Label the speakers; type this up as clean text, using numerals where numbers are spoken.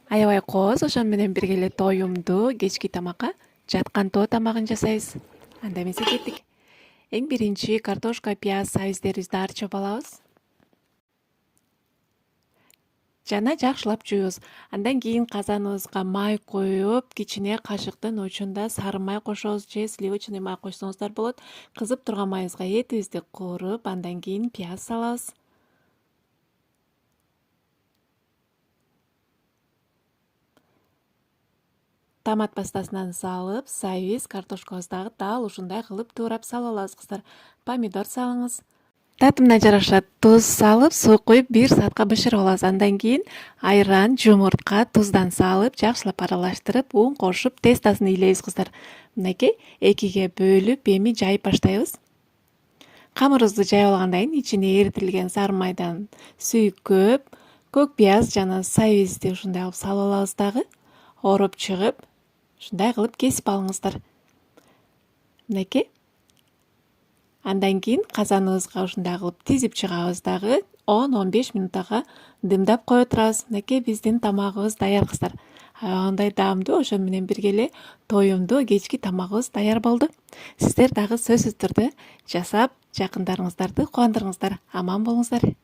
Speaker 1: Аябай кооз, ошон менен бирге эле тоюмду кечки тамакка жаткан тоо тамагын жасайбыз. Анда эмесе кеттик. Эң биринчи картошка, пияз, сабиздерибизди арчып алабыз. Жана жакшылап жуйбуз. Андан кийин казаныбызга май коюп, кичине кашыктын учунда сары май кошобуз же сливочный май кошсоңуздар болот. Кызып турган майыбызга этибизди кууруп, андан кийин пияз салабыз. Томат пастасынан салып, сабиз, картошкабызды дагы дал ушундай кылып туурап салып алабыз кыздар. Помидор салыңыз. Татымына жараша туз салып, суу куюп 1 саатка бышырып алабыз. Андан кийин айран, жумуртка, туздан салып, жакшылап аралаштырып, ун кошуп, тестасын ыйлайбыз кыздар. Мынакей, экиге бөлүп, эми жайып баштайбыз. Камырыбызды жайып алгандан кийин ичине эритилген сары майдан сүйкөп, көк пияз жана сабизди ушундай кылып салып алабыз дагы. Ороп чыгып, ушундай кылып кесип алыңыздар. Мынакей. Андан кийин казаныбызга ушундай кылып тизип чыгабыз дагы 10-15 минутага дымдап кое турабыз. Мынакей биздин тамагыбыз даяр кыздар. Аябагандай даамдуу, ошон менен бирге эле тоюмдуу кечки тамагыбыз даяр болду. Сиздер дагы сөзсүз түрдө жасап, жакындарыңыздарды кубандырыңыздар. Аман болуңуздар.